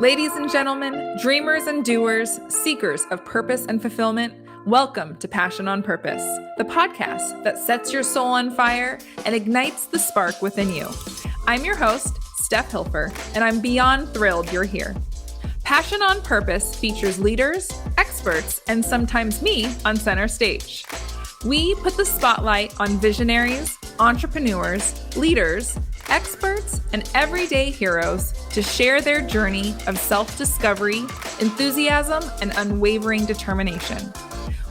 Ladies and gentlemen, dreamers and doers, seekers of purpose and fulfillment, welcome to Passion on Purpose, the podcast that sets your soul on fire and ignites the spark within you. I'm your host, Steph Hilfer, and I'm beyond thrilled you're here. Passion on Purpose features leaders, experts, and sometimes me on center stage. We put the spotlight on visionaries, entrepreneurs, leaders, experts, and everyday heroes to share their journey of self-discovery, enthusiasm, and unwavering determination.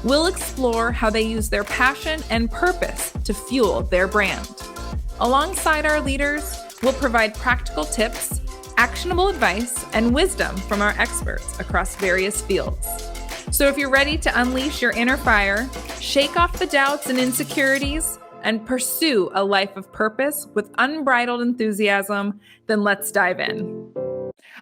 We'll explore how they use their passion and purpose to fuel their brand. Alongside our leaders, we'll provide practical tips, actionable advice, and wisdom from our experts across various fields. So if you're ready to unleash your inner fire, shake off the doubts and insecurities, and pursue a life of purpose with unbridled enthusiasm, then let's dive in.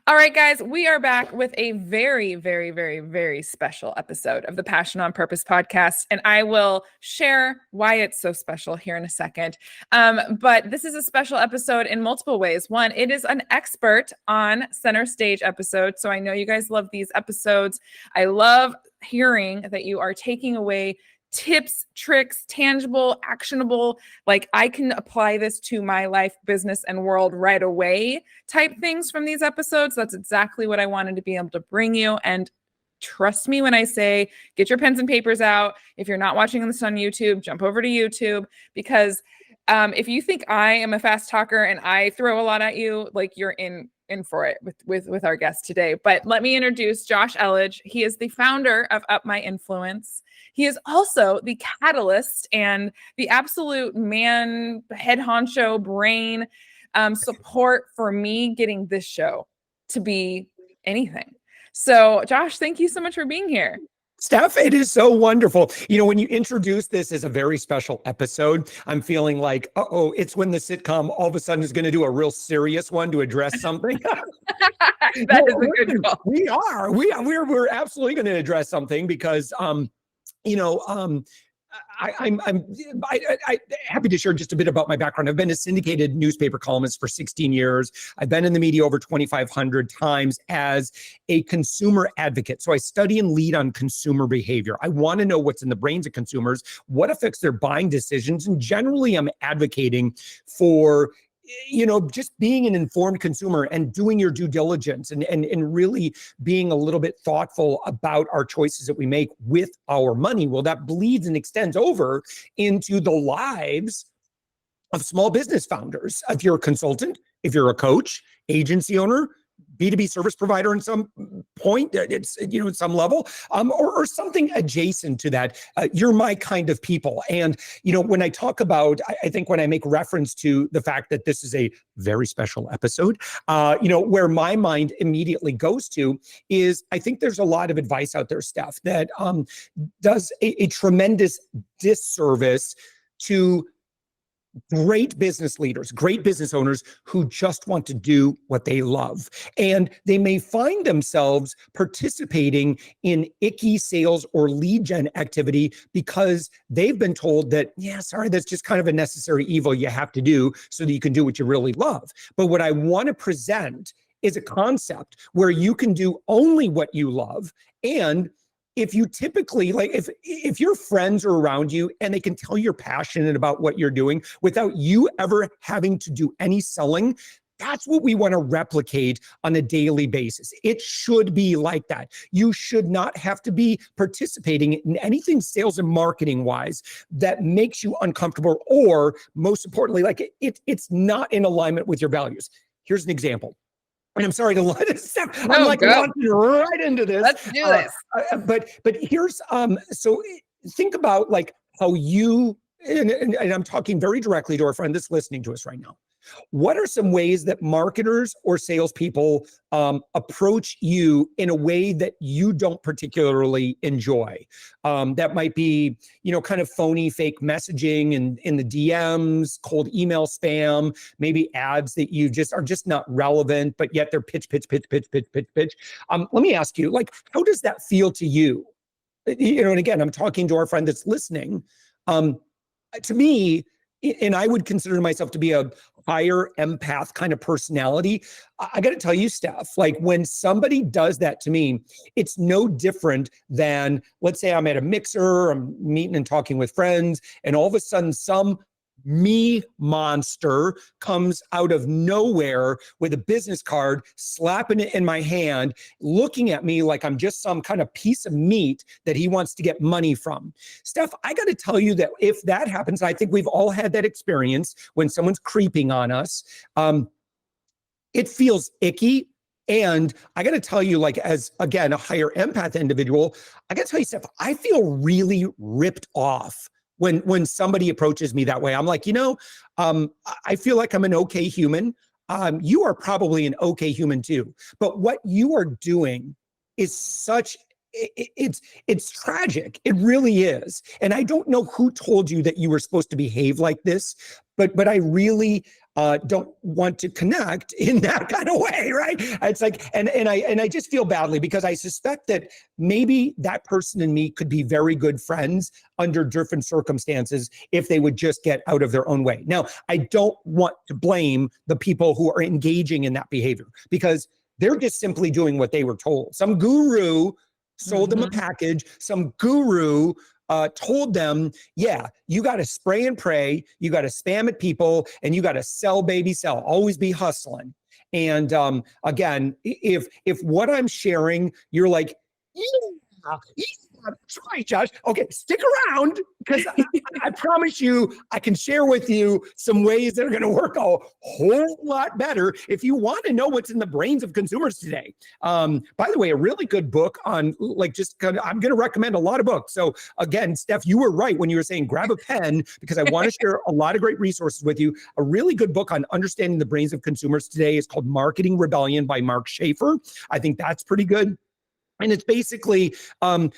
All right, guys, we are back with a very, very, very, very special episode of the Passion on Purpose podcast, and I will share why it's so special here in a second. But this is a special episode in multiple ways. One, it is an expert on center stage episode, so I know you guys love these episodes. I love hearing that you are taking away tips, tricks, tangible, actionable, like I can apply this to my life, business, and world right away type things from these episodes. That's exactly what I wanted to be able to bring you. And trust me when I say, get your pens and papers out. If you're not watching this on YouTube, jump over to YouTube, because if you think I am a fast talker and I throw a lot at you, like you're in for it with our guest today. But let me introduce Josh Elledge. He is the founder of Up My Influence. He is also the catalyst and the absolute man, head honcho, brain support for me getting this show to be anything. So Josh, thank you so much for being here. Steph, it is so wonderful. You know, when you introduce this as a very special episode, I'm feeling like, it's when the sitcom all of a sudden is going to do a real serious one to address something. That is a good call. We're absolutely going to address something because, I'm happy to share just a bit about my background. I've been a syndicated newspaper columnist for 16 years. I've been in the media over 2,500 times as a consumer advocate. So I study and lead on consumer behavior. I want to know what's in the brains of consumers, what affects their buying decisions. And generally, I'm advocating for just being an informed consumer and doing your due diligence and really being a little bit thoughtful about our choices that we make with our money. Well, that bleeds and extends over into the lives of small business founders. If you're a consultant, if you're a coach, agency owner, B2B service provider in some point, it's, at some level, or something adjacent to that. You're my kind of people. And, when I talk about, I think when I make reference to the fact that this is a very special episode, where my mind immediately goes to is I think there's a lot of advice out there, Steph, that does a tremendous disservice to great business leaders, great business owners who just want to do what they love. And they may find themselves participating in icky sales or lead gen activity because they've been told that, that's just kind of a necessary evil you have to do so that you can do what you really love. But what I want to present is a concept where you can do only what you love. And if you typically, if your friends are around you and they can tell you're passionate about what you're doing without you ever having to do any selling, that's what we want to replicate on a daily basis. It should be like that. You should not have to be participating in anything sales and marketing wise that makes you uncomfortable, or most importantly, it's not in alignment with your values. Here's an example. And I'm sorry to let it step. I'm launching right into this. Let's do this. But here's so think about how you and I'm talking very directly to our friend that's listening to us right now. What are some ways that marketers or salespeople approach you in a way that you don't particularly enjoy? That might be, kind of phony, fake messaging and in the DMs, cold email spam, maybe ads that you are just not relevant, but yet they're pitch. Let me ask you, how does that feel to you? And again, I'm talking to our friend that's listening. To me, and I would consider myself to be a higher empath kind of personality. I got to tell you, Steph, like when somebody does that to me, it's no different than, let's say I'm at a mixer, I'm meeting and talking with friends, and all of a sudden some me monster comes out of nowhere with a business card, slapping it in my hand, looking at me like I'm just some kind of piece of meat that he wants to get money from. Steph, I got to tell you that if that happens, I think we've all had that experience when someone's creeping on us. It feels icky. And I got to tell you, like, as again, a higher empath individual, I got to tell you, Steph, I feel really ripped off when somebody approaches me that way. I'm like, I feel like I'm an okay human. You are probably an okay human too. But what you are doing is it's tragic. It really is. And I don't know who told you that you were supposed to behave like this, but I really don't want to connect in that kind of way, right? It's like, and I just feel badly because I suspect that maybe that person and me could be very good friends under different circumstances if they would just get out of their own way. Now, I don't want to blame the people who are engaging in that behavior because they're just simply doing what they were told. Some guru sold them a package. Some guru told them, yeah, you got to spray and pray, you got to spam at people, and you got to sell, baby, sell. Always be hustling. And again, if what I'm sharing, you're like, yeah, that's right, Josh. Okay, stick around because I promise you, I can share with you some ways that are going to work a whole lot better if you want to know what's in the brains of consumers today. By the way, a really good book on like just kind of, I'm going to recommend a lot of books. So again, Steph, you were right when you were saying grab a pen because I want to share a lot of great resources with you. A really good book on understanding the brains of consumers today is called Marketing Rebellion by Mark Schaefer. I think that's pretty good. And it's basically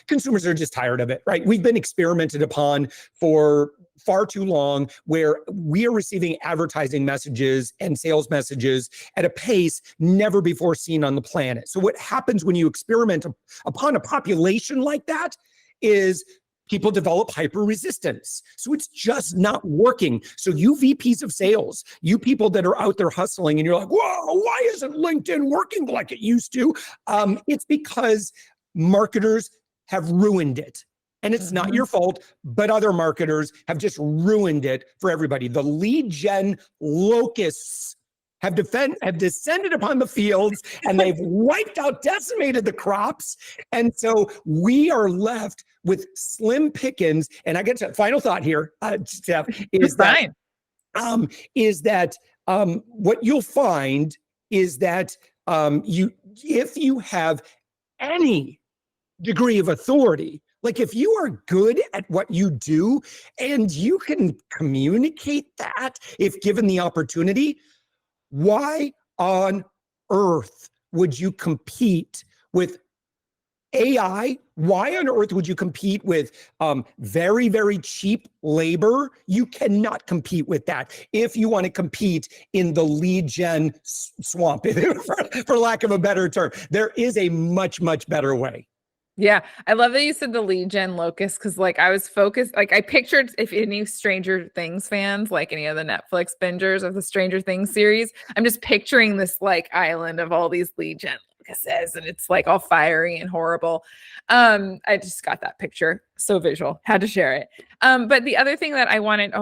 consumers are just tired of it, right? We've been experimented upon for far too long where we are receiving advertising messages and sales messages at a pace never before seen on the planet. So what happens when you experiment upon a population like that is people develop hyper resistance. So it's just not working. So you VPs of sales, you people that are out there hustling and you're like, whoa, why isn't LinkedIn working like it used to? It's because marketers have ruined it. And it's not your fault, but other marketers have just ruined it for everybody. The lead gen locusts have descended upon the fields and they've wiped out, decimated the crops. And so we are left with slim pickings. And I get to final thought here, Steph, is that what you'll find is that if you have any degree of authority, like if you are good at what you do and you can communicate that if given the opportunity, why on earth would you compete with AI? Why on earth would you compete with very, very cheap labor? You cannot compete with that if you want to compete in the lead gen swamp, for lack of a better term. There is a much, much better way. Yeah, I love that you said the lead gen locust because like I was focused, like I pictured if any Stranger Things fans, like any of the Netflix bingers of the Stranger Things series, I'm just picturing this like island of all these lead gen locusts and it's like all fiery and horrible. I just got that picture so visual, had to share it. But the other thing that I wanted,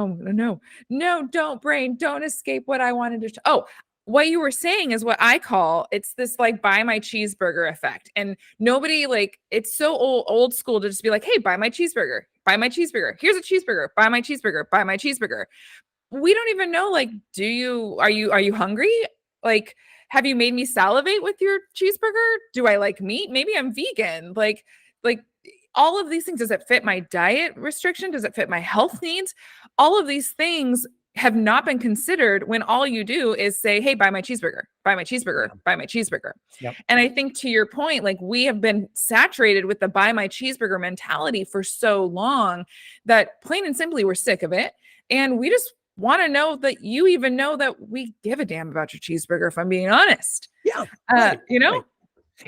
don't escape what I wanted to. What you were saying is what I call it's this like buy my cheeseburger effect. And nobody like it's so old school to just be like, hey, buy my cheeseburger, buy my cheeseburger. Here's a cheeseburger, buy my cheeseburger, buy my cheeseburger. We don't even know, like, are you hungry? Like, have you made me salivate with your cheeseburger? Do I like meat? Maybe I'm vegan. Like all of these things, does it fit my diet restriction? Does it fit my health needs? All of these things have not been considered when all you do is say, hey, buy my cheeseburger, buy my cheeseburger, buy my cheeseburger. Yep. And I think to your point, like we have been saturated with the buy my cheeseburger mentality for so long that plain and simply we're sick of it. And we just want to know that you even know that we give a damn about your cheeseburger, if I'm being honest. Yeah. Right.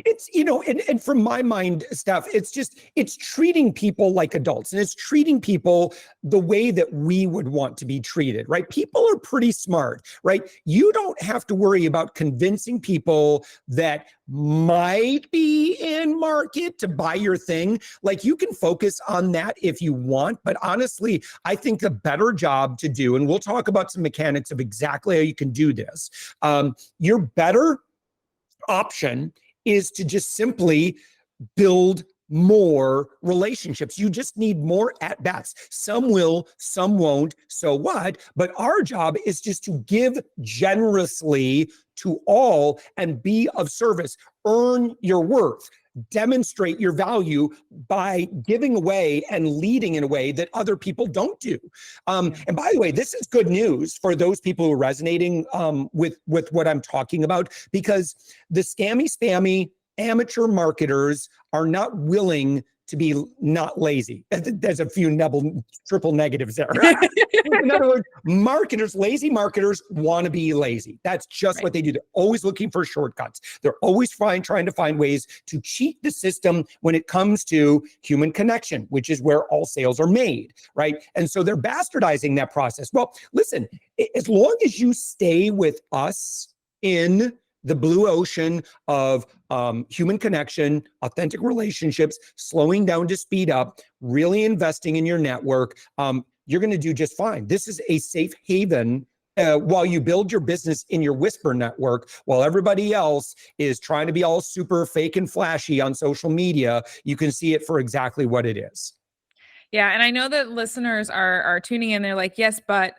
It's, and from my mind, Steph, it's treating people like adults, and it's treating people the way that we would want to be treated, right? People are pretty smart, right? You don't have to worry about convincing people that might be in market to buy your thing. Like, you can focus on that if you want, but honestly, I think the better job to do, and we'll talk about some mechanics of exactly how you can do this. Your better option is to just simply build more relationships. You just need more at bats. Some will, some won't. So what? But our job is just to give generously to all and be of service. Earn your worth. Demonstrate your value by giving away and leading in a way that other people don't do. And by the way, this is good news for those people who are resonating with what I'm talking about, because the scammy, spammy amateur marketers are not willing to be not lazy. There's a few triple negatives there. In other words, lazy marketers want to be lazy. That's just right. What they do. They're always looking for shortcuts. They're always trying to find ways to cheat the system when it comes to human connection, which is where all sales are made, right? And so they're bastardizing that process. Well, listen, as long as you stay with us in the blue ocean of human connection, authentic relationships, slowing down to speed up, really investing in your network, you're going to do just fine. This is a safe haven while you build your business in your whisper network, while everybody else is trying to be all super fake and flashy on social media. You can see it for exactly what it is. Yeah. And I know that listeners are tuning in. They're like, yes, but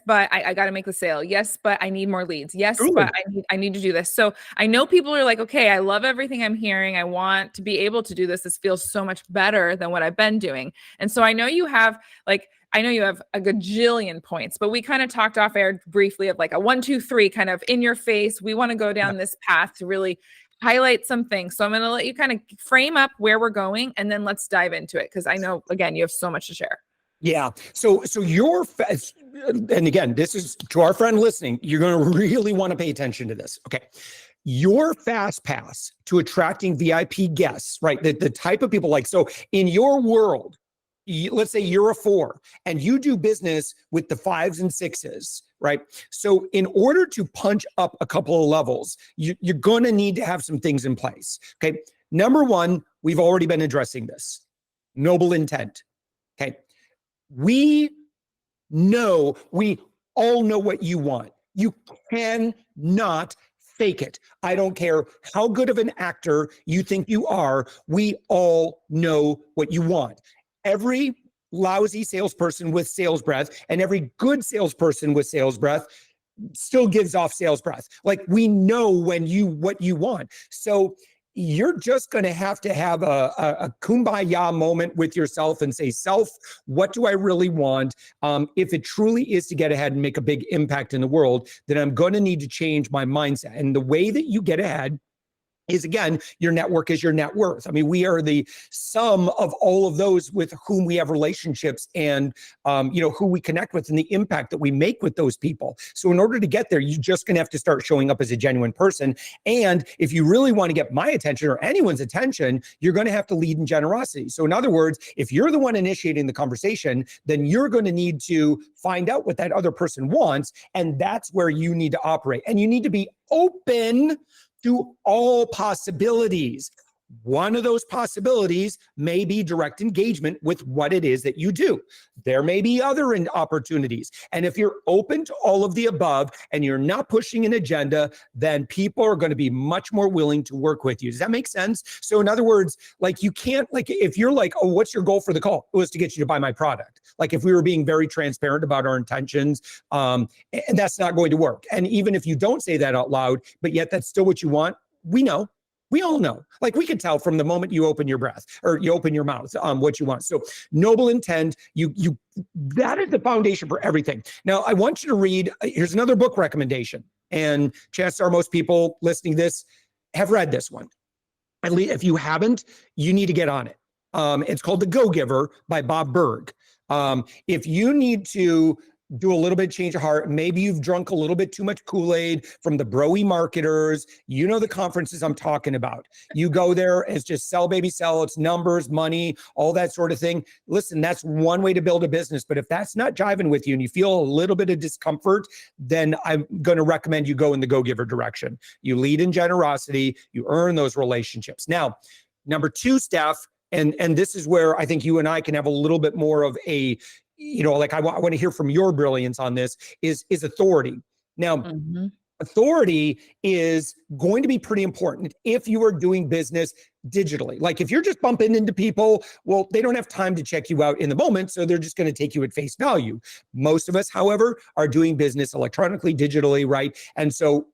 I got to make the sale. Yes, but I need more leads. Yes, Ooh. But I need to do this. So I know people are like, okay, I love everything I'm hearing. I want to be able to do this. This feels so much better than what I've been doing. And so I know you have a gajillion points, but we kind of talked off air briefly of like a 1, 2, 3 kind of in your face. We want to go down this path to really highlight some things. So I'm going to let you kind of frame up where we're going, and then let's dive into it. Cause I know, again, you have so much to share. Yeah. So and again, this is to our friend listening, you're going to really want to pay attention to this. Okay. Your fast pass to attracting VIP guests, right? The type of people so in your world, let's say you're a 4 and you do business with the 5s and 6s, right? So in order to punch up a couple of levels, you're going to need to have some things in place. Okay. Number 1, we've already been addressing this. Noble intent. Okay. We all know what you want. You cannot fake it. I don't care how good of an actor you think you are. We all know what you want. Every lousy salesperson with sales breath and every good salesperson with sales breath still gives off sales breath. Like, we know what you want. So you're just going to have a kumbaya moment with yourself and say, self, what do I really want? If it truly is to get ahead and make a big impact in the world, then I'm going to need to change my mindset. And the way that you get ahead is, again, your network is your net worth. I mean, we are the sum of all of those with whom we have relationships and, who we connect with and the impact that we make with those people. So in order to get there, you're just going to have to start showing up as a genuine person. And if you really want to get my attention or anyone's attention, you're going to have to lead in generosity. So in other words, if you're the one initiating the conversation, then you're going to need to find out what that other person wants. And that's where you need to operate. And you need to be open to all possibilities. One of those possibilities may be direct engagement with what it is that you do. There may be other opportunities. And if you're open to all of the above and you're not pushing an agenda, then people are going to be much more willing to work with you. Does that make sense? So in other words, you can't, if you're like, oh, what's your goal for the call? It was to get you to buy my product. Like, if we were being very transparent about our intentions, and that's not going to work. And even if you don't say that out loud, but yet that's still what you want, we know. We all know, we can tell from the moment you open your breath or you open your mouth, what you want. So noble intent, that is the foundation for everything. Now, I want you to read, here's another book recommendation. And chances are most people listening to this have read this one. At least if you haven't, you need to get on it. It's called The Go-Giver by Bob Burg. If you need to do a little bit of change of heart. Maybe you've drunk a little bit too much Kool-Aid from the broy marketers. You know the conferences I'm talking about. You go there, it's just sell, baby, sell. It's numbers, money, all that sort of thing. Listen, that's one way to build a business. But if that's not jiving with you and you feel a little bit of discomfort, then I'm going to recommend you go in the go-giver direction. You lead in generosity, you earn those relationships. Now, number two, Steph, and this is where I think you and I can have a little bit more of a, like I want to hear from your brilliance on this, is authority. Now, authority is going to be pretty important if you are doing business digitally. Like if you're just bumping into people, well, they don't have time to check you out in the moment, so they're just going to take you at face value. Most of us, however, are doing business electronically, digitally, right? And so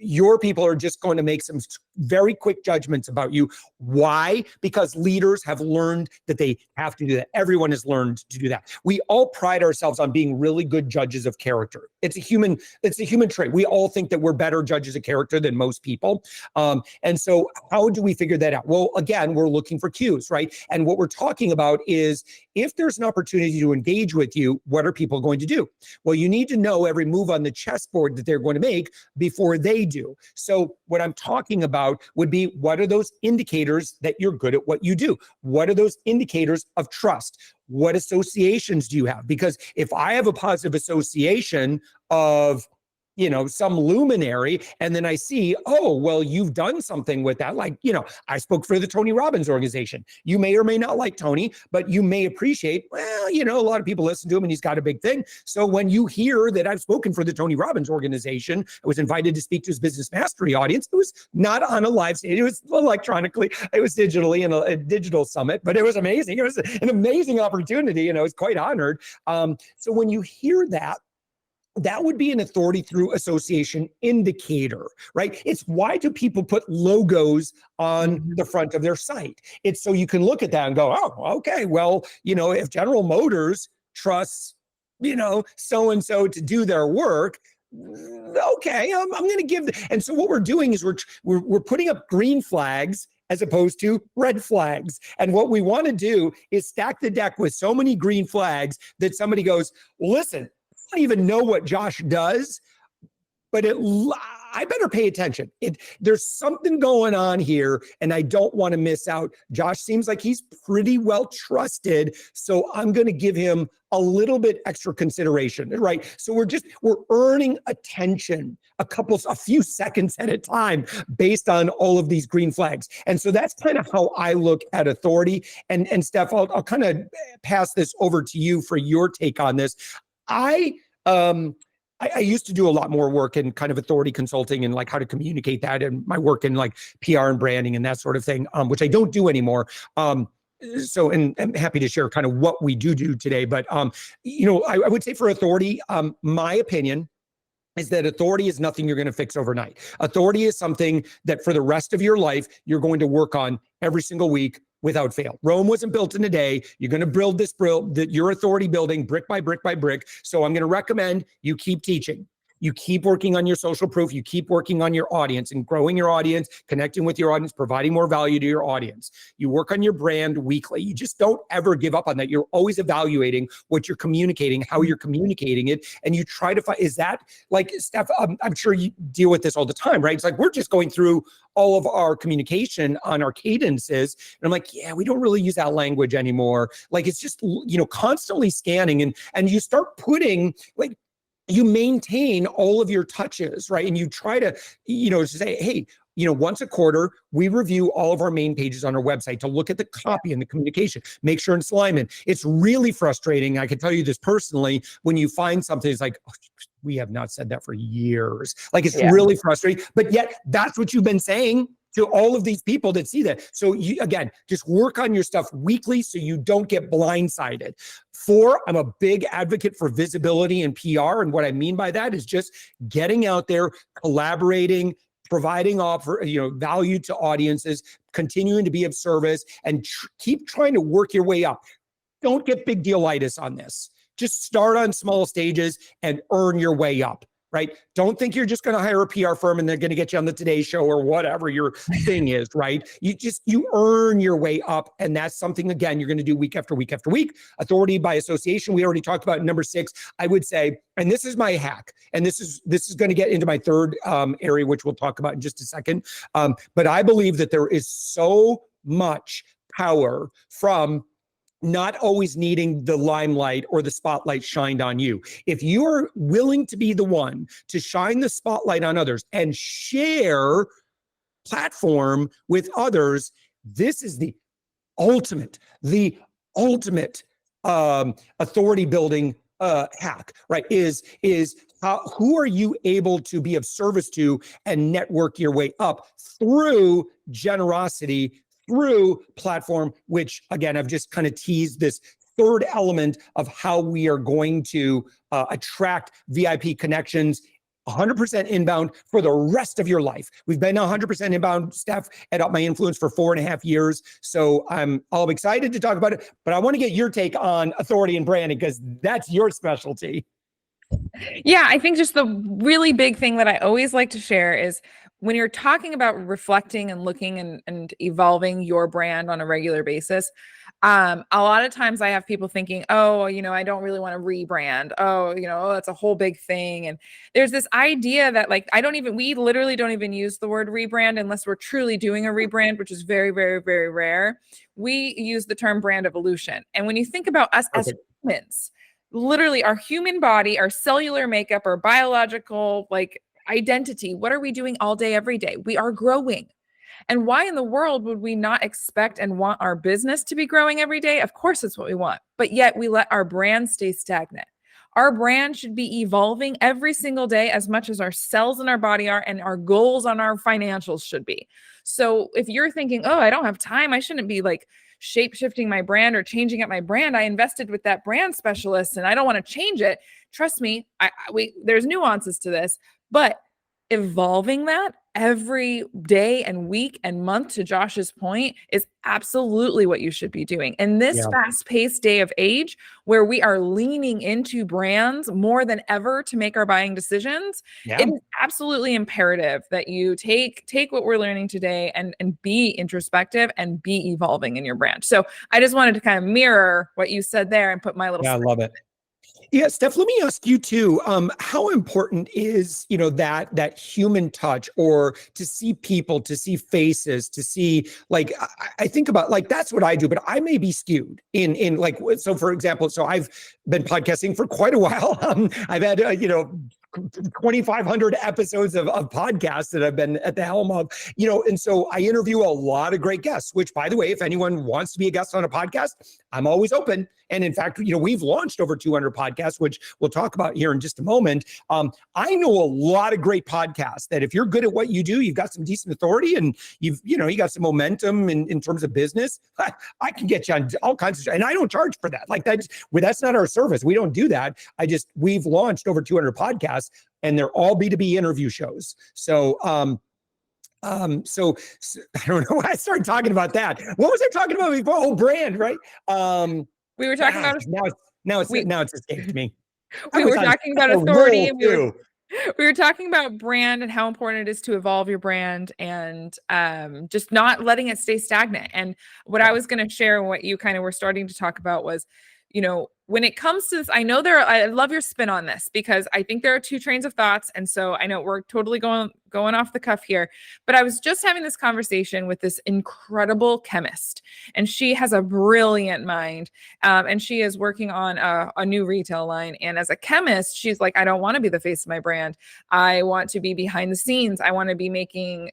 your people are just going to make some very quick judgments about you. Why? Because leaders have learned that they have to do that. Everyone has learned to do that. We all pride ourselves on being really good judges of character. It's a human trait. We all think that we're better judges of character than most people. And so how do we figure that out? Well, again, we're looking for cues, right? And what we're talking about is if there's an opportunity to engage with you, what are people going to do? Well, you need to know every move on the chessboard that they're going to make before they do. So what I'm talking about would be, what are those indicators that you're good at what you do? What are those indicators of trust? What associations do you have? Because if I have a positive association of some luminary, and then I see, oh, well, you've done something with that. Like, I spoke for the Tony Robbins organization. You may or may not like Tony, but you may appreciate, well, a lot of people listen to him and he's got a big thing. So when you hear that I've spoken for the Tony Robbins organization, I was invited to speak to his business mastery audience. It was not on a live stage. It was electronically, it was digitally in a digital summit, but it was amazing. It was an amazing opportunity, and I was quite honored. So when you hear that, that would be an authority through association indicator, right? It's why do people put logos on the front of their site? It's so you can look at that and go, oh, okay, well, if General Motors trusts, so-and-so to do their work, okay, I'm going to give. And so what we're doing is we're putting up green flags as opposed to red flags. And what we want to do is stack the deck with so many green flags that somebody goes, listen, I don't even know what Josh does, but I better pay attention. There's something going on here, and I don't want to miss out. Josh seems like he's pretty well trusted, so I'm going to give him a little bit extra consideration, right? So we're earning attention a few seconds at a time based on all of these green flags. And so that's kind of how I look at authority. And Steph, I'll kind of pass this over to you for your take on this. I used to do a lot more work in kind of authority consulting and like how to communicate that, and my work in like PR and branding and that sort of thing, which I don't do anymore. So, and I'm happy to share kind of what we do today. But, I would say for authority, my opinion is that authority is nothing you're going to fix overnight. Authority is something that for the rest of your life, you're going to work on every single week without fail. Rome wasn't built in a day. You're going to build your authority building brick by brick by brick. So I'm going to recommend you keep teaching. You keep working on your social proof. You keep working on your audience and growing your audience, connecting with your audience, providing more value to your audience. You work on your brand weekly. You just don't ever give up on that. You're always evaluating what you're communicating, how you're communicating it. And you try to find, is that like, Steph, I'm sure you deal with this all the time, right? It's like, we're just going through all of our communication on our cadences. And I'm like, yeah, we don't really use that language anymore. Like, it's just, constantly scanning and you start putting like, you maintain all of your touches, right? And you try to, say, hey, once a quarter, we review all of our main pages on our website to look at the copy and the communication, make sure it's alignment. It's really frustrating. I can tell you this personally, when you find something, it's like, oh, we have not said that for years. Like, it's really frustrating, but yet that's what you've been saying to all of these people that see that. So you, again, just work on your stuff weekly so you don't get blindsided. 4, I'm a big advocate for visibility and PR. And what I mean by that is just getting out there, collaborating, providing value to audiences, continuing to be of service, and keep trying to work your way up. Don't get big dealitis on this. Just start on small stages and earn your way up. right? Don't think you're just going to hire a PR firm and they're going to get you on the Today Show or whatever your thing is, right? You earn your way up. And that's something, again, you're going to do week after week after week. Authority by association. We already talked about number 6. I would say, and this is my hack, and this is going to get into my third area, which we'll talk about in just a second. But I believe that there is so much power from not always needing the limelight or the spotlight shined on you. If you're willing to be the one to shine the spotlight on others and share platform with others, this is the ultimate authority building hack, right? Is who are you able to be of service to and network your way up through generosity, through platform, which again, I've just kind of teased this third element of how we are going to attract VIP connections 100% inbound for the rest of your life. We've been 100% inbound, Steph, at Up My Influence for 4.5 years. So I'm all excited to talk about it, but I want to get your take on authority and branding because that's your specialty. Yeah, I think just the really big thing that I always like to share is when you're talking about reflecting and looking and evolving your brand on a regular basis, a lot of times I have people thinking, oh, I don't really want to rebrand. Oh, that's a whole big thing. And there's this idea that we literally don't even use the word rebrand unless we're truly doing a rebrand, which is very, very, very rare. We use the term brand evolution. And when you think about us as humans, literally our human body, our cellular makeup, our biological identity, what are we doing all day, every day? We are growing. And why in the world would we not expect and want our business to be growing every day? Of course, it's what we want, but yet we let our brand stay stagnant. Our brand should be evolving every single day as much as our cells in our body are and our goals on our financials should be. So if you're thinking, oh, I don't have time, I shouldn't be shape-shifting my brand or changing up my brand. I invested with that brand specialist and I don't want to change it. Trust me, there's nuances to this, but evolving that every day and week and month, to Josh's point, is absolutely what you should be doing. In this fast-paced day of age where we are leaning into brands more than ever to make our buying decisions, it is absolutely imperative that you take what we're learning today and be introspective and be evolving in your brand. So I just wanted to kind of mirror what you said there and put my little I love it. Yeah, Steph, let me ask you too, how important is, that human touch, or to see people, to see faces, to see, I think about, that's what I do, but I may be skewed in so for example, so I've been podcasting for quite a while. I've had, 2,500 episodes of podcasts that I've been at the helm of, and so I interview a lot of great guests, which, by the way, if anyone wants to be a guest on a podcast, I'm always open. And in fact, we've launched over 200 podcasts, which we'll talk about here in just a moment. I know a lot of great podcasts that if you're good at what you do, you've got some decent authority and you got some momentum in terms of business, I can get you on all kinds of stuff. And I don't charge for that. That's not our service. We don't do that. We've launched over 200 podcasts and they're all B2B interview shows. So, so I don't know why I started talking about that. What was I talking about before? Oh, brand, right? We were talking about now it's escaped me. We were talking about authority, and we were talking about brand and how important it is to evolve your brand and just not letting it stay stagnant. And what I was going to share and what you kind of were starting to talk about was, when it comes to this, I love your spin on this because I think there are two trains of thoughts. And so I know we're totally going off the cuff here, but I was just having this conversation with this incredible chemist, and she has a brilliant mind. And she is working on a new retail line. And as a chemist, she's like, I don't want to be the face of my brand. I want to be behind the scenes. I want to be making,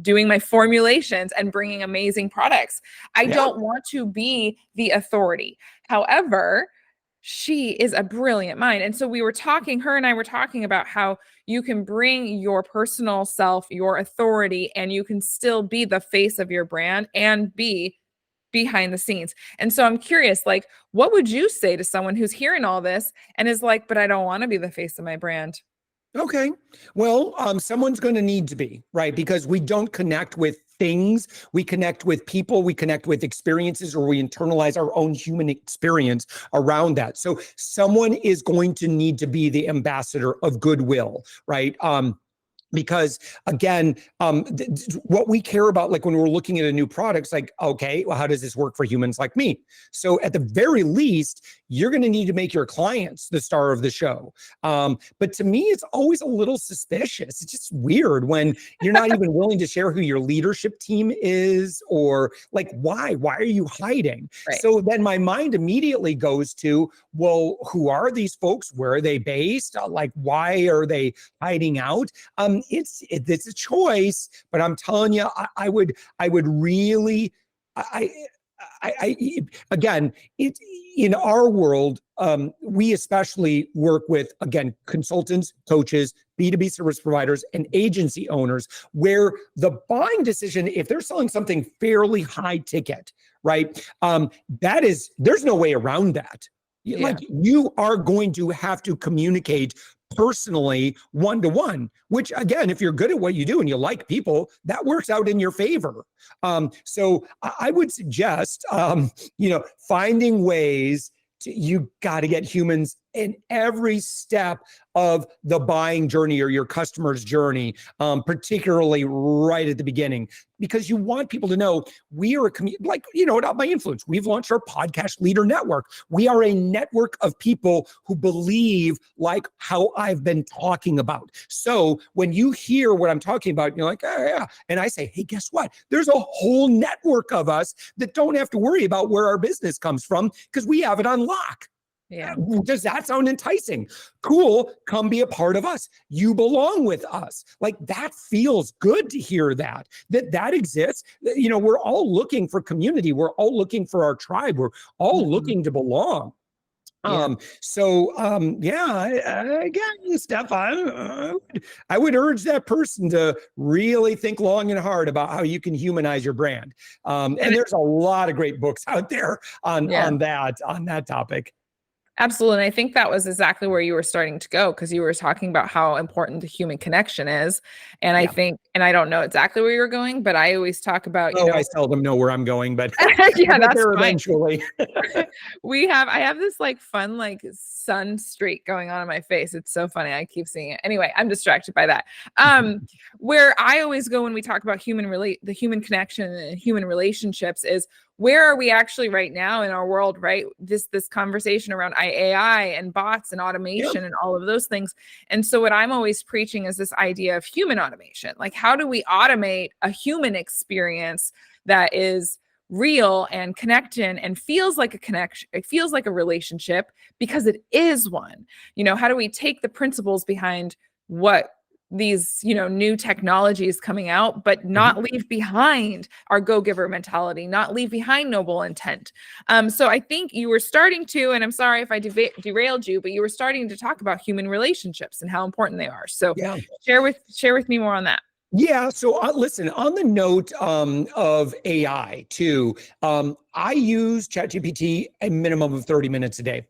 doing my formulations and bringing amazing products. I don't want to be the authority. However, she is a brilliant mind. And so her and I were talking about how you can bring your personal self, your authority, and you can still be the face of your brand and be behind the scenes. And so I'm curious, what would you say to someone who's hearing all this and is like, but I don't want to be the face of my brand? Okay. Well, someone's going to need to be, right? Because we don't connect with things. We connect with people, we connect with experiences, or we internalize our own human experience around that. So someone is going to need to be the ambassador of goodwill, right? Because again, what we care about, like when we're looking at a new product, it's like, okay, well, how does this work for humans like me? So at the very least, you're going to need to make your clients the star of the show. But to me, it's always a little suspicious. It's just weird when you're not even willing to share who your leadership team is, or like, why are you hiding? Right. So then my mind immediately goes to, well, who are these folks? Where are they based? Like, why are they hiding out? It's a choice, but I'm telling you, I would really, again, it in our world, we especially work with, again, consultants, coaches, B2B service providers, and agency owners, where the buying decision, if they're selling something fairly high ticket, right? There's no way around that. Yeah. Like, you are going to have to communicate personally, one-to-one, which again, if you're good at what you do and you like people, that works out in your favor. So I would suggest, finding ways you got to get humans in every step of the buying journey or your customer's journey, particularly right at the beginning, because you want people to know we are a community, like, at My Influence, we've launched our podcast leader network. We are a network of people who believe like how I've been talking about. So when you hear what I'm talking about, you're like, oh yeah. And I say, hey, guess what? There's a whole network of us that don't have to worry about where our business comes from because we have it on lock. Yeah. Does that sound enticing? Cool. Come be a part of us. You belong with us. Like, that feels good to hear that exists. We're all looking for community. We're all looking for our tribe. We're all looking to belong. Yeah. Again, Steph, I would urge that person to really think long and hard about how you can humanize your brand. And there's a lot of great books out there on that topic. Absolutely. And I think that was exactly where you were starting to go, because you were talking about how important the human connection is. And I think, and I don't know exactly where you're going, but I always talk about, I seldom know where I'm going, but yeah, that's there fine. eventually. I have this like fun, like sun streak going on in my face. It's so funny. I keep seeing it. Anyway, I'm distracted by that. Where I always go when we talk about the human connection and human relationships is, where are we actually right now in our world, right? This conversation around AI and bots and automation and all of those things. And so what I'm always preaching is this idea of human automation. Like, how do we automate a human experience that is real and connected and feels like a connection? It feels like a relationship because it is one. How do we take the principles behind what these, new technologies coming out, but not leave behind our go-giver mentality, not leave behind noble intent. So I think you were starting to, and I'm sorry if I derailed you, but you were starting to talk about human relationships and how important they are. So share with me more on that. Yeah. So listen, on the note of AI too, I use ChatGPT a minimum of 30 minutes a day.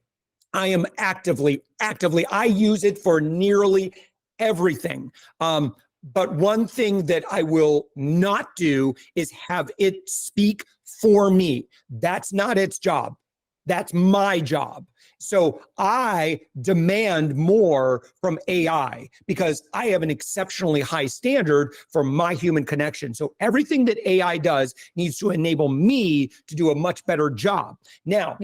I am actively, I use it for nearly everything. But one thing that I will not do is have it speak for me. That's not its job. That's my job. So I demand more from AI because I have an exceptionally high standard for my human connection. So everything that AI does needs to enable me to do a much better job. Now,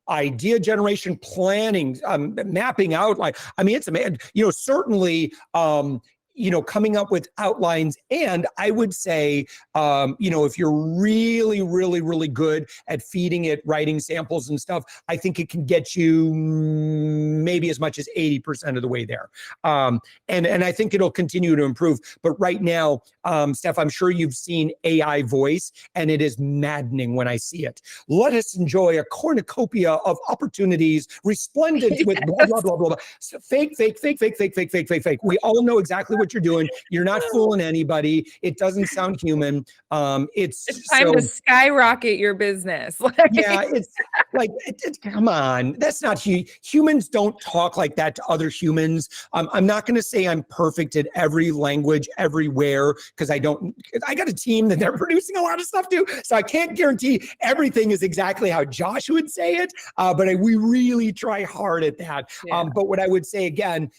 idea generation, planning, mapping out, it's amazing, certainly, coming up with outlines. And I would say, if you're really, really, really good at feeding it, writing samples and stuff, I think it can get you maybe as much as 80% of the way there. And I think it'll continue to improve. But right now, Steph, I'm sure you've seen AI voice, and it is maddening when I see it. Let us enjoy a cornucopia of opportunities, resplendent with blah, blah, blah, blah, blah. So fake. We all know exactly what you're doing. You're not fooling anybody. It doesn't sound human. It's time to skyrocket your business. Yeah, it's like, come on, that's not humans don't talk like that to other humans. I'm not going to say I'm perfect at every language everywhere because I got a team that they're producing a lot of stuff too. So I can't guarantee everything is exactly how Josh would say it. But we really try hard at that. Yeah. But what I would say again,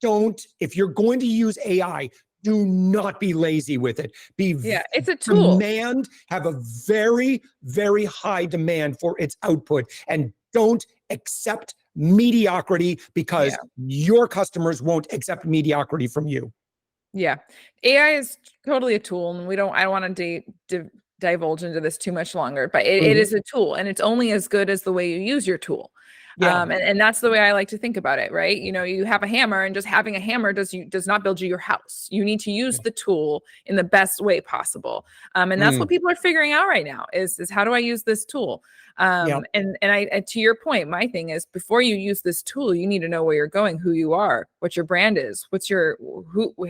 if you're going to use AI, do not be lazy with it. It's a tool. Have a very, very high demand for its output, and don't accept mediocrity because your customers won't accept mediocrity from you. Yeah. AI is totally a tool, and I don't want to divulge into this too much longer, but it is a tool, and it's only as good as the way you use your tool. Yeah. And that's the way I like to think about it, right? You have a hammer, and just having a hammer does not build you your house. You need to use the tool in the best way possible. And that's what people are figuring out right now is how do I use this tool? And to your point, my thing is before you use this tool, you need to know where you're going, who you are, what your brand is,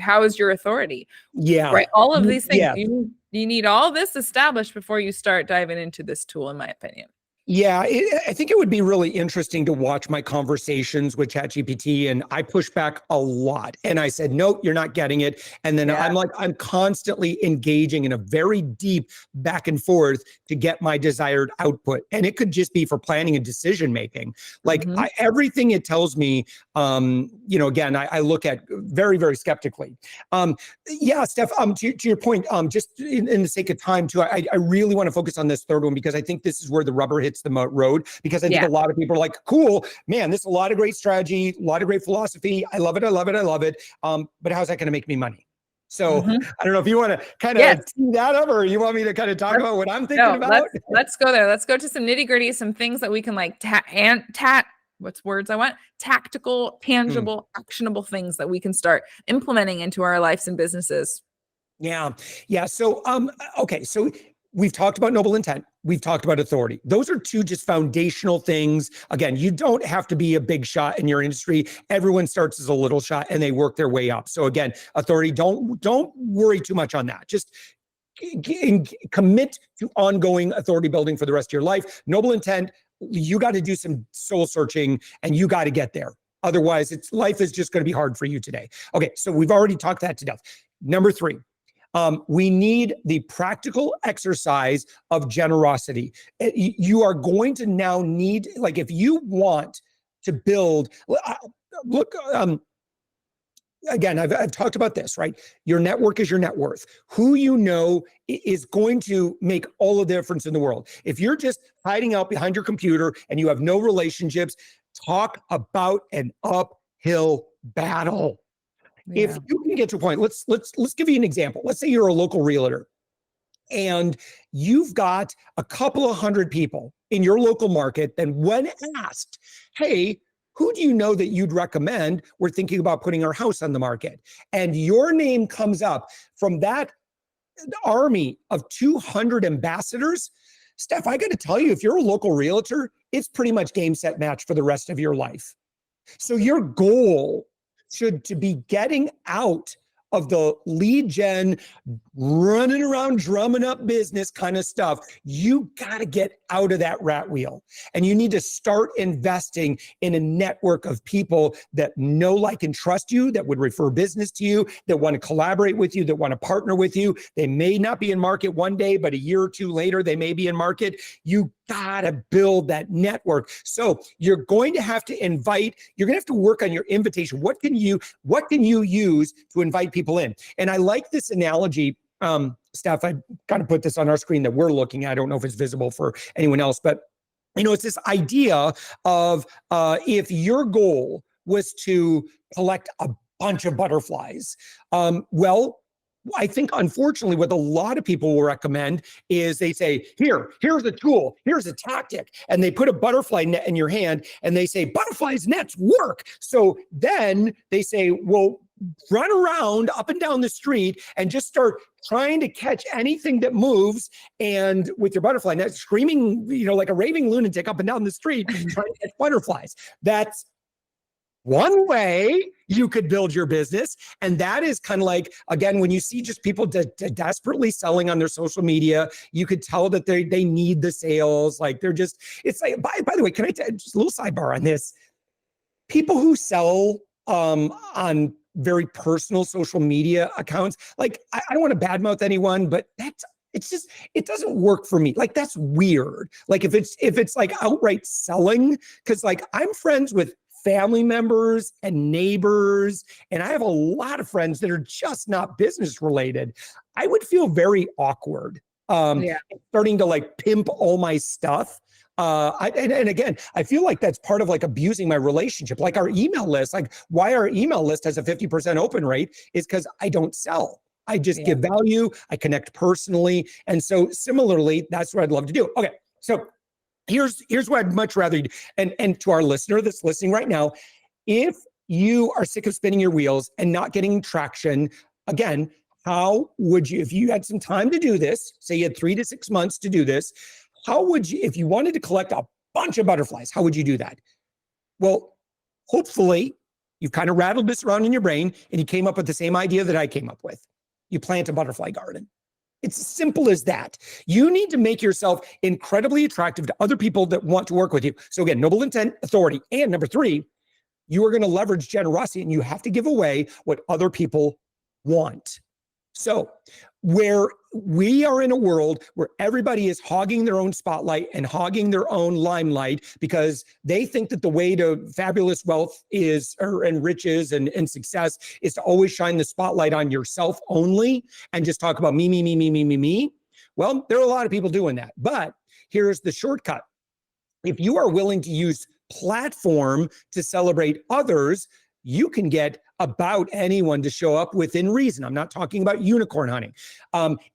how is your authority? Yeah. Right. All of these things, you need all this established before you start diving into this tool, in my opinion. Yeah, I think it would be really interesting to watch my conversations with ChatGPT, and I push back a lot. And I said, no, you're not getting it. And then I'm constantly engaging in a very deep back and forth to get my desired output. And it could just be for planning and decision making. Like everything it tells me, again, I look at very, very skeptically. Steph, to your point, just in the sake of time too, I really want to focus on this third one because I think this is where the rubber hits the road, because I think a lot of people are like, cool, man, this is a lot of great strategy, a lot of great philosophy. I love it. I love it. I love it. But how's that going to make me money? So I don't know if you want to kind of tee that up, or you want me to kind of talk about what I'm thinking about. Let's go there. Let's go to some nitty gritty, some things that we can like tactical, tangible, actionable things that we can start implementing into our lives and businesses. Yeah. So, okay. So we've talked about noble intent. We've talked about authority. Those are two just foundational things. Again, you don't have to be a big shot in your industry. Everyone starts as a little shot and they work their way up. So again, authority, don't worry too much on that. Just commit to ongoing authority building for the rest of your life. Noble intent, you got to do some soul searching and you got to get there. Otherwise, life is just going to be hard for you today. Okay, so we've already talked that to death. Number 3. We need the practical exercise of generosity. You are going to now need, like, if you want to build, look, again, I've talked about this, right? Your network is your net worth. Who you know is going to make all of the difference in the world. If you're just hiding out behind your computer and you have no relationships, talk about an uphill battle. Yeah. If you can get to a point, let's give you an example. Let's say you're a local realtor and you've got a couple of hundred people in your local market. Then when asked, hey, who do you know that you'd recommend? We're thinking about putting our house on the market. And your name comes up from that army of 200 ambassadors. Steph, I got to tell you, if you're a local realtor, it's pretty much game, set, match for the rest of your life. So your goal should to be getting out of the lead gen, running around, drumming up business kind of stuff. You got to get out of that rat wheel. And you need to start investing in a network of people that know, like, and trust you, that would refer business to you, that want to collaborate with you, that want to partner with you. They may not be in market one day, but a year or two later, they may be in market. You got to build that network. So you're going to have to you're going to have to work on your invitation. What can you use to invite people in? And I like this analogy. Steph, I kind of put this on our screen that we're looking at. I don't know if it's visible for anyone else, but it's this idea of if your goal was to collect a bunch of butterflies, I think, unfortunately, what a lot of people will recommend is they say, here's a tool, here's a tactic. And they put a butterfly net in your hand and they say, butterflies nets work. So then they say, well, run around up and down the street and just start trying to catch anything that moves. And with your butterfly net, screaming, like a raving lunatic up and down the street, trying to catch butterflies. That's one way you could build your business. And that is kind of like, again, when you see just people desperately selling on their social media, you could tell that they need the sales. Like they're just, it's like, by the way, can I just a little sidebar on this? People who sell on very personal social media accounts, like I don't want to badmouth anyone, but it's just, it doesn't work for me. Like that's weird. Like if it's like outright selling, because like I'm friends with family members and neighbors, and I have a lot of friends that are just not business related. I would feel very awkward starting to like pimp all my stuff. And again, I feel like that's part of like abusing my relationship. Like our email list, like why our email list has a 50% open rate is because I don't sell. I just give value. I connect personally. And so similarly, that's what I'd love to do. Okay. So here's what I'd much rather do. And to our listener that's listening right now, if you are sick of spinning your wheels and not getting traction, again, how would you, if you had some time to do this, say you had 3 to 6 months to do this, how would you, if you wanted to collect a bunch of butterflies, how would you do that? Well, hopefully you've kind of rattled this around in your brain and you came up with the same idea that I came up with. You plant a butterfly garden. It's as simple as that. You need to make yourself incredibly attractive to other people that want to work with you. So again, noble intent, authority. And number 3, you are going to leverage generosity and you have to give away what other people want. So where we are in a world where everybody is hogging their own spotlight and hogging their own limelight because they think that the way to fabulous wealth is, and riches and success is to always shine the spotlight on yourself only and just talk about me, me, me, me, me, me, me. Well, there are a lot of people doing that, but here's the shortcut. If you are willing to use platform to celebrate others, you can get about anyone to show up within reason. I'm not talking about unicorn hunting.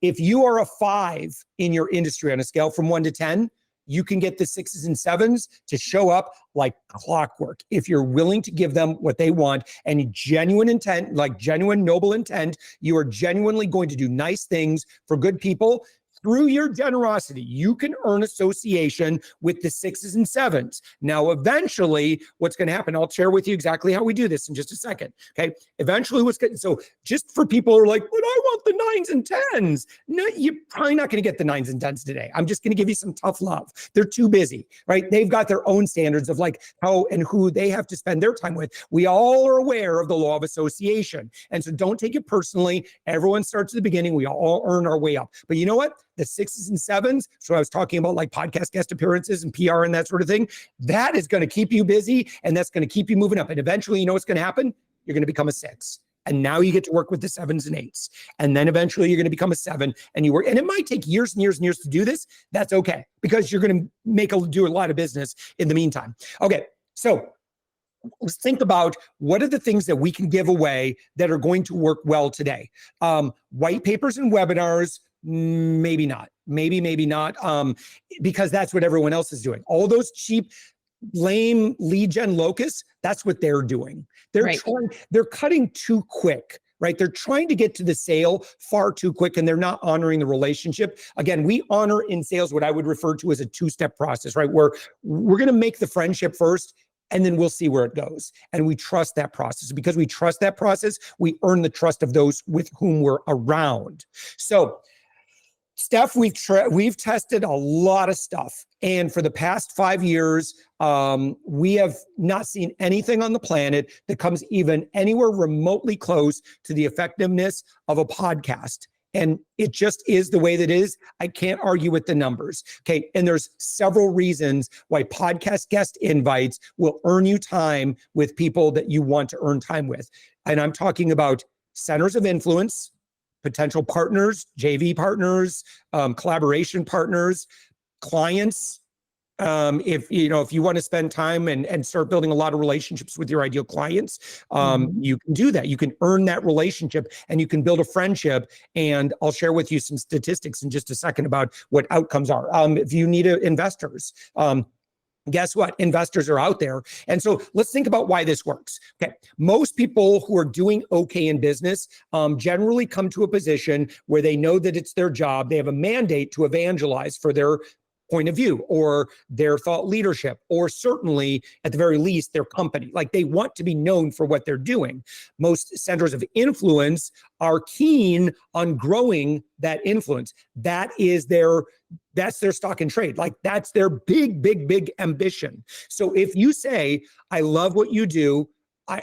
If you are a 5 in your industry on a scale from 1 to 10, you can get the 6s and 7s to show up like clockwork. If you're willing to give them what they want and genuine intent, like genuine noble intent, you are genuinely going to do nice things for good people. Through your generosity, you can earn association with the 6s and 7s. Now, eventually, what's going to happen, I'll share with you exactly how we do this in just a second. Okay. Eventually, so just for people who are like, but I want the 9s and 10s. No, you're probably not going to get the 9s and 10s today. I'm just going to give you some tough love. They're too busy, right? They've got their own standards of like how and who they have to spend their time with. We all are aware of the law of association. And so don't take it personally. Everyone starts at the beginning. We all earn our way up. But you know what? The 6s and 7s, so I was talking about like podcast guest appearances and PR and that sort of thing, that is going to keep you busy and that's going to keep you moving up. And eventually, you know what's going to happen? You're going to become a 6. And now you get to work with the 7s and 8s. And then eventually you're going to become a 7 and you work. And it might take years and years and years to do this. That's okay, because you're going to do a lot of business in the meantime. Okay, so let's think about what are the things that we can give away that are going to work well today. White papers and webinars, maybe not. Maybe not. Because that's what everyone else is doing. All those cheap, lame lead gen locusts, that's what they're doing. They're cutting too quick, right? They're trying to get to the sale far too quick and they're not honoring the relationship. Again, we honor in sales what I would refer to as a 2-step process, right? Where we're going to make the friendship first and then we'll see where it goes. And we trust that process. Because we trust that process, we earn the trust of those with whom we're around. So Steph, we've tested a lot of stuff. And for the past 5 years, we have not seen anything on the planet that comes even anywhere remotely close to the effectiveness of a podcast. And it just is the way that it is. I can't argue with the numbers. Okay. And there's several reasons why podcast guest invites will earn you time with people that you want to earn time with. And I'm talking about centers of influence, potential partners, JV partners, collaboration partners, clients. If you want to spend time and start building a lot of relationships with your ideal clients, you can do that. You can earn that relationship and you can build a friendship. And I'll share with you some statistics in just a second about what outcomes are. If you need investors, guess what? Investors are out there. And so let's think about why this works. Okay. Most people who are doing okay in business generally come to a position where they know that it's their job. They have a mandate to evangelize for their point of view or their thought leadership, or certainly at the very least, their company. Like they want to be known for what they're doing. Most centers of influence are keen on growing that influence. That's their stock and trade. Like that's their big ambition. So if you say, I love what you do,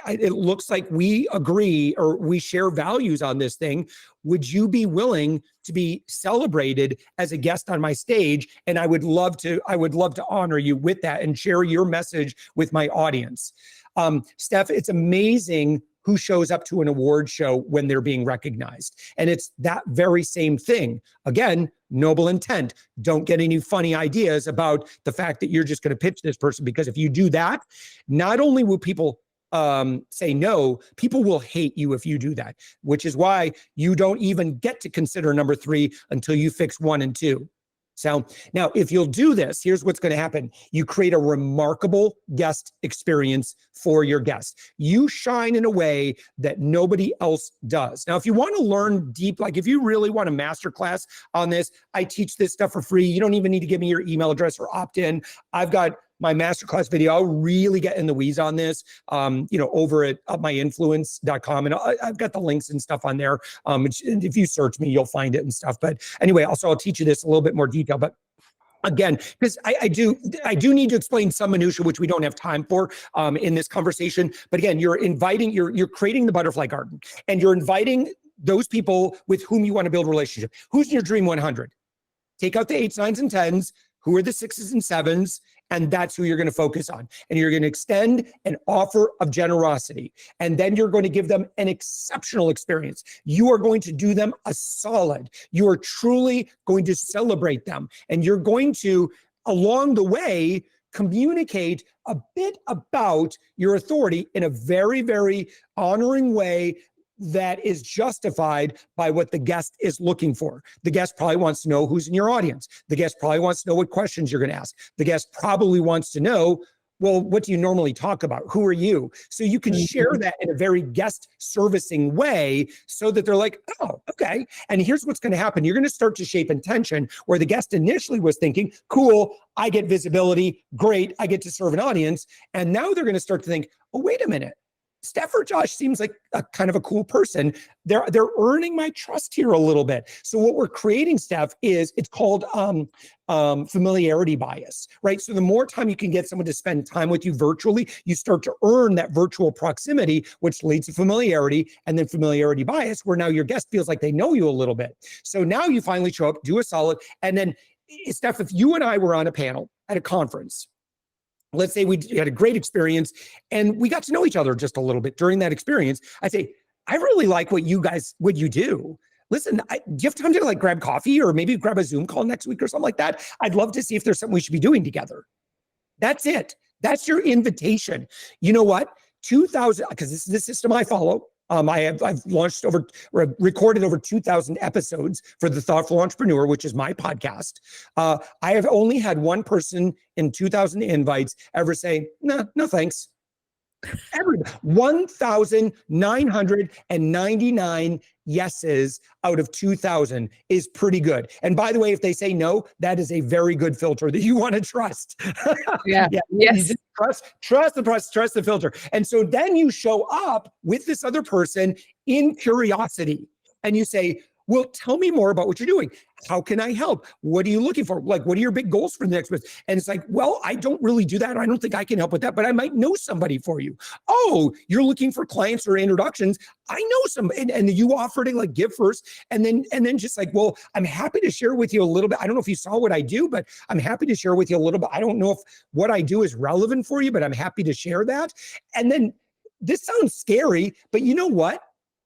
it looks like we agree or we share values on this thing. Would you be willing to be celebrated as a guest on my stage? And I would love to honor you with that and share your message with my audience. Steph, it's amazing who shows up to an award show when they're being recognized. And it's that very same thing. Again, noble intent. Don't get any funny ideas about the fact that you're just going to pitch this person, because if you do that, not only will people say no, people will hate you if you do that, which is why you don't even get to consider number 3 until you fix 1 and 2. So now if you'll do this, here's what's going to happen. You create a remarkable guest experience for your guests. You shine in a way that nobody else does. Now, if you want to learn deep, like if you really want a masterclass on this, I teach this stuff for free. You don't even need to give me your email address or opt in. I've got my masterclass video. I'll really get in the weeds on this, over at upmyinfluence.com. And I've got the links and stuff on there. If you search me, you'll find it and stuff. But anyway, also I'll teach you this a little bit more detail. But again, because I do need to explain some minutia, which we don't have time for in this conversation. But again, you're creating the butterfly garden, and you're inviting those people with whom you want to build a relationship. Who's in your dream 100? Take out the 8s, 9s, and 10s. Who are the 6s and 7s? And that's who you're going to focus on. And you're going to extend an offer of generosity. And then you're going to give them an exceptional experience. You are going to do them a solid. You are truly going to celebrate them. And you're going to, along the way, communicate a bit about your authority in a very, very honoring way that is justified by what the guest is looking for. The guest probably wants to know who's in your audience. The guest probably wants to know what questions you're going to ask. The guest probably wants to know, well, what do you normally talk about? Who are you? So you can share that in a very guest servicing way so that they're like, oh, okay. And here's what's going to happen. You're going to start to shape intention where the guest initially was thinking, cool, I get visibility. Great. I get to serve an audience. And now they're going to start to think, oh, wait a minute. Steph or Josh seems like a kind of a cool person. They're earning my trust here a little bit. So what we're creating, Steph, is it's called familiarity bias, right? So the more time you can get someone to spend time with you virtually, you start to earn that virtual proximity, which leads to familiarity, and then familiarity bias, where now your guest feels like they know you a little bit. So now you finally show up, do a solid, and then Steph, if you and I were on a panel at a conference, let's say we had a great experience and we got to know each other just a little bit during that experience. I say, I really like what you do. Listen, do you have time to like grab coffee or maybe grab a Zoom call next week or something like that? I'd love to see if there's something we should be doing together. That's it. That's your invitation. You know what? 2000, because this is the system I follow. I've recorded over 2,000 episodes for The Thoughtful Entrepreneur, which is my podcast. I have only had one person in 2,000 invites ever say, no thanks. 1,999 yeses out of 2,000 is pretty good. And by the way, if they say no, that is a very good filter that you want to trust. Yeah. Yes. Trust the process, trust the filter. And so then you show up with this other person in curiosity and you say, well, tell me more about what you're doing. How can I help? What are you looking for? Like, what are your big goals for the next month? And it's like, well, I don't really do that. I don't think I can help with that, but I might know somebody for you. Oh, you're looking for clients or introductions. I know some, and you offer to like give first. And then just like, well, I'm happy to share with you a little bit. I don't know if you saw what I do, but I'm happy to share with you a little bit. I don't know if what I do is relevant for you, but I'm happy to share that. And then this sounds scary, but you know what?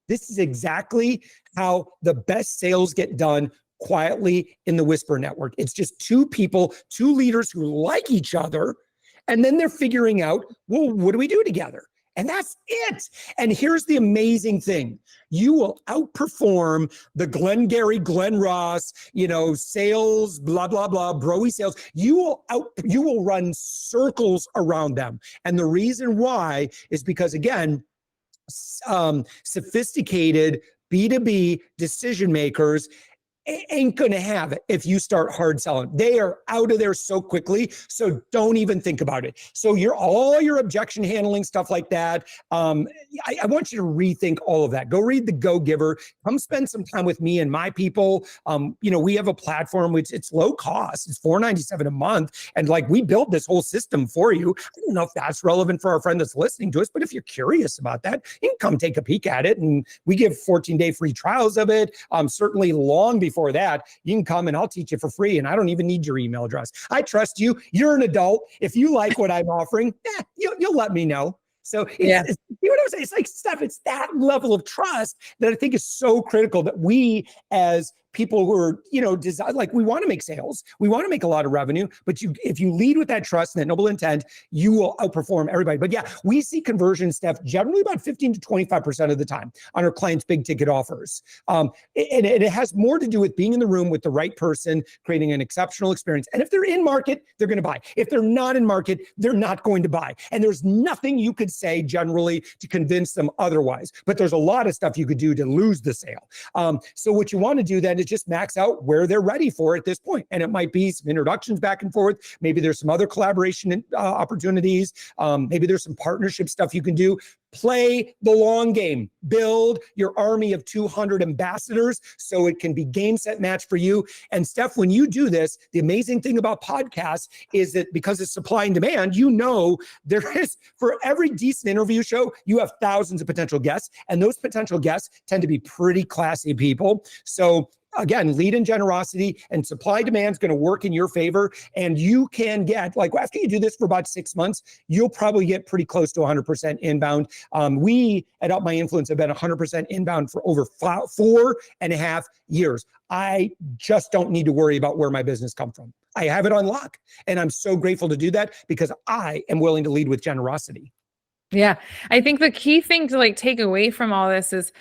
This is exactly how the best sales get done quietly in the Whisper Network. It's just two people, two leaders who like each other, and then they're figuring out, well, what do we do together? And that's it. And here's the amazing thing. You will outperform the Glengarry, Glen Ross, sales, blah, blah, blah, broy sales. You will run circles around them. And the reason why is because, again, sophisticated B2B decision makers ain't going to have it if you start hard selling. They are out of there so quickly. So don't even think about it. So all your objection handling stuff like that. I want you to rethink all of that. Go read The Go Giver. Come spend some time with me and my people. We have a platform which it's low cost. It's $4.97 a month. And like, we built this whole system for you. I don't know if that's relevant for our friend that's listening to us, but if you're curious about that, you can come take a peek at it. And we give 14-day free trials of it. Certainly long before that, you can come and I'll teach you for free. And I don't even need your email address. I trust you. You're an adult. If you like what I'm offering, you'll let me know. So see what I'm saying? It's like, Steph, it's that level of trust that I think is so critical that we as people who are, we want to make sales, we want to make a lot of revenue, but if you lead with that trust and that noble intent, you will outperform everybody. But yeah, we see conversion, Steph, generally about 15 to 25% of the time on our clients' big ticket offers. And it has more to do with being in the room with the right person, creating an exceptional experience. And if they're in market, they're going to buy. If they're not in market, they're not going to buy. And there's nothing you could say generally to convince them otherwise. But there's a lot of stuff you could do to lose the sale. So what you want to do then is just max out where they're ready for at this point. And it might be some introductions back and forth. Maybe there's some other collaboration opportunities. Maybe there's some partnership stuff you can do. Play the long game. Build your army of 200 ambassadors so it can be game, set, match for you. And Steph, when you do this, the amazing thing about podcasts is that because it's supply and demand, there is, for every decent interview show, you have thousands of potential guests. And those potential guests tend to be pretty classy people. So again, lead in generosity and supply demand is going to work in your favor. And you can get, like, after you do this for about 6 months, you'll probably get pretty close to 100% inbound. We at Up My Influence have been 100% inbound for over 4.5 years. I just don't need to worry about where my business comes from. I have it on lock. And I'm so grateful to do that because I am willing to lead with generosity. Yeah. I think the key thing to take away from all this is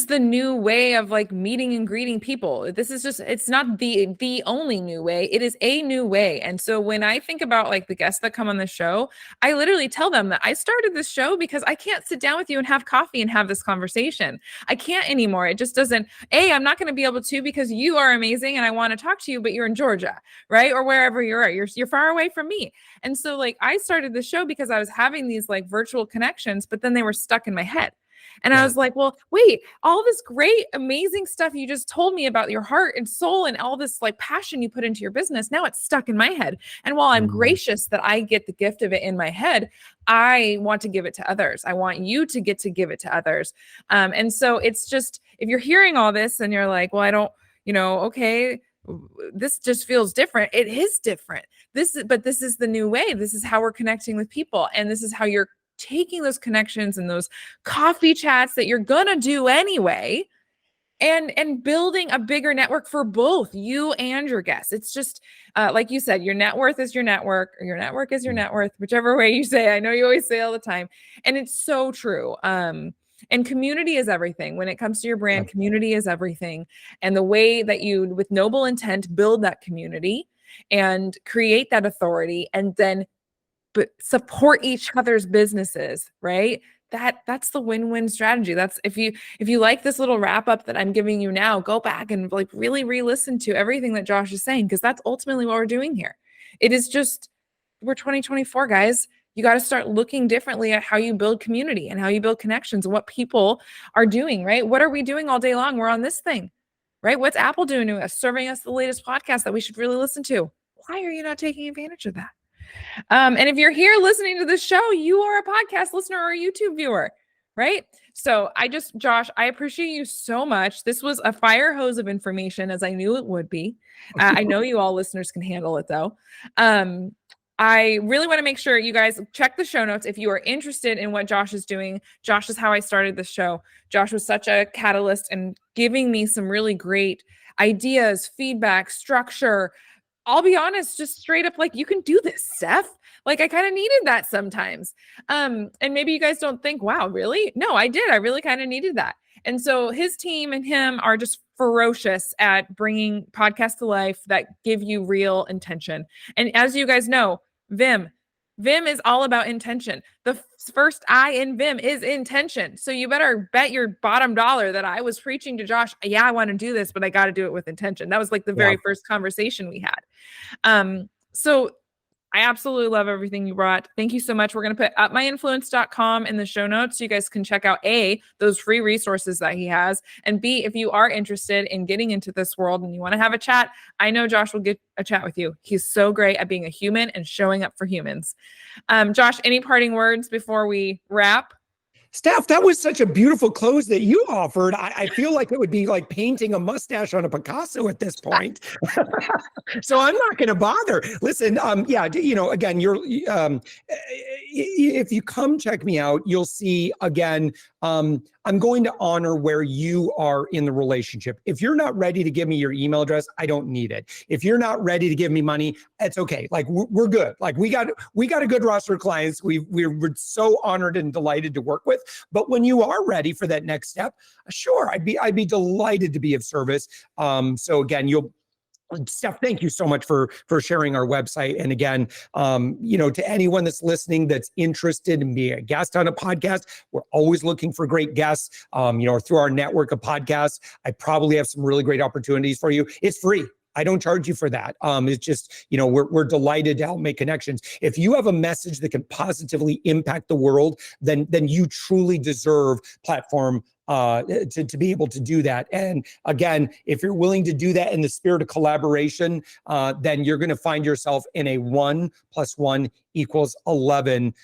the new way of meeting and greeting people. It's not the only new way. It is a new way. And so when I think about the guests that come on the show, I literally tell them that I started this show because I can't sit down with you and have coffee and have this conversation. I can't anymore. It just doesn't, I'm not going to be able to because you are amazing and I want to talk to you, but you're in Georgia, right? Or wherever you're at, you're far away from me. And so I started the show because I was having these virtual connections, but then they were stuck in my head. And I was like, well, wait, all this great, amazing stuff you just told me about your heart and soul and all this passion you put into your business, now it's stuck in my head. And while I'm gracious that I get the gift of it in my head, I want to give it to others. I want you to get to give it to others. And so it's just, if you're hearing all this and you're like, well, I don't, okay, this just feels different. It is different. But this is the new way. This is how we're connecting with people. And this is how you're taking those connections and those coffee chats that you're going to do anyway and building a bigger network for both you and your guests. It's just, like you said, your net worth is your network, or your network is your net worth, whichever way you say. I know you always say all the time. And it's so true. And community is everything. When it comes to your brand, community is everything. And the way that you, with noble intent, build that community and create that authority and then support each other's businesses, right? That's the win-win strategy. That's if you like this little wrap up that I'm giving you now, go back and really re-listen to everything that Josh is saying, because that's ultimately what we're doing here. It is just, we're 2024, guys. You got to start looking differently at how you build community and how you build connections and what people are doing, right? What are we doing all day long? We're on this thing, right? What's Apple doing to us? Serving us the latest podcast that we should really listen to. Why are you not taking advantage of that? And if you're here listening to this show, you are a podcast listener or a YouTube viewer, right? So Josh, I appreciate you so much. This was a fire hose of information, as I knew it would be. I know you all listeners can handle it though. I really want to make sure you guys check the show notes if you are interested in what Josh is doing. Josh is how I started the show. Josh was such a catalyst in giving me some really great ideas, feedback, structure. I'll be honest, just straight up, you can do this, Steph. I kind of needed that sometimes. And maybe you guys don't think, wow, really? No, I did. I really kind of needed that. And so his team and him are just ferocious at bringing podcasts to life that give you real intention. And as you guys know, Vim, Vim is all about intention. The first I in Vim is intention. So you better bet your bottom dollar that I was preaching to Josh, yeah, I want to do this, but I got to do it with intention. That was like the very first conversation we had. So I absolutely love everything you brought. Thank you so much. We're going to put upmyinfluence.com in the show notes so you guys can check out A, those free resources that he has, and B, if you are interested in getting into this world and you want to have a chat, I know Josh will get a chat with you. He's so great at being a human and showing up for humans. Josh, any parting words before we wrap? Steph, that was such a beautiful close that you offered. I feel like it would be like painting a mustache on a Picasso at this point. So I'm not going to bother. Listen, again, if you come check me out, you'll see again, I'm going to honor where you are in the relationship. If you're not ready to give me your email address, I don't need it. If you're not ready to give me money, it's okay. Like we're good. Like we got a good roster of clients. We're so honored and delighted to work with. But when you are ready for that next step, sure, I'd be delighted to be of service. So again, Steph, thank you so much for sharing our website. And again, to anyone that's listening that's interested in being a guest on a podcast, we're always looking for great guests. Through our network of podcasts, I probably have some really great opportunities for you. It's free. I don't charge you for that. It's just, we're delighted to help make connections. If you have a message that can positively impact the world, then you truly deserve platform to be able to do that. And again, if you're willing to do that in the spirit of collaboration, then you're going to find yourself in a 1 + 1 = 11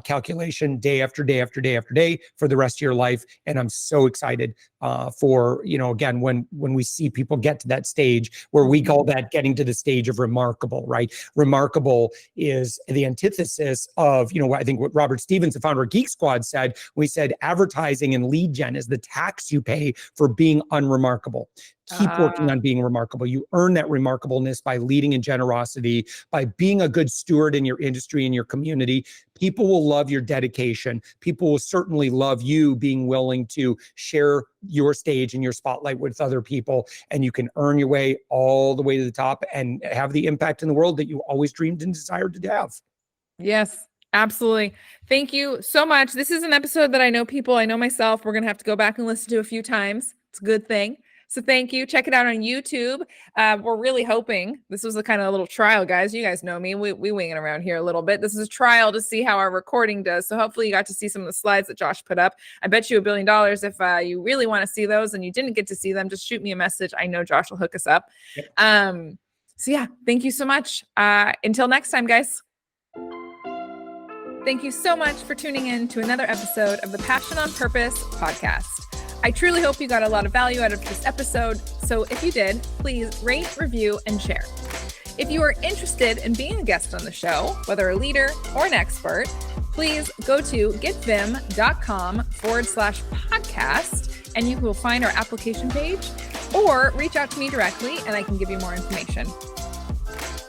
calculation day after day after day after day for the rest of your life. And I'm so excited for, again, when we see people get to that stage where we call that getting to the stage of remarkable, right? Remarkable is the antithesis of, I think what Robert Stevens, the founder of Geek Squad, said. We said advertising and lead gen is the tax you pay for being unremarkable. Keep working on being remarkable. You earn that remarkableness by leading in generosity, by being a good steward in your industry and your community. People will love your dedication. People will certainly love you being willing to share your stage and your spotlight with other people. And you can earn your way all the way to the top and have the impact in the world that you always dreamed and desired to have. Yes. Absolutely. Thank you so much. This is an episode that I know myself, we're going to have to go back and listen to a few times. It's a good thing. So thank you. Check it out on YouTube. We're really hoping this was a kind of a little trial, guys. You guys know me. We wing it around here a little bit. This is a trial to see how our recording does. So hopefully you got to see some of the slides that Josh put up. I bet you $1 billion if you really want to see those and you didn't get to see them, just shoot me a message. I know Josh will hook us up. Yep. So yeah, thank you so much. Until next time, guys. Thank you so much for tuning in to another episode of the Passion on Purpose podcast. I truly hope you got a lot of value out of this episode. So if you did, please rate, review, and share. If you are interested in being a guest on the show, whether a leader or an expert, please go to getvim.com/podcast and you will find our application page, or reach out to me directly and I can give you more information.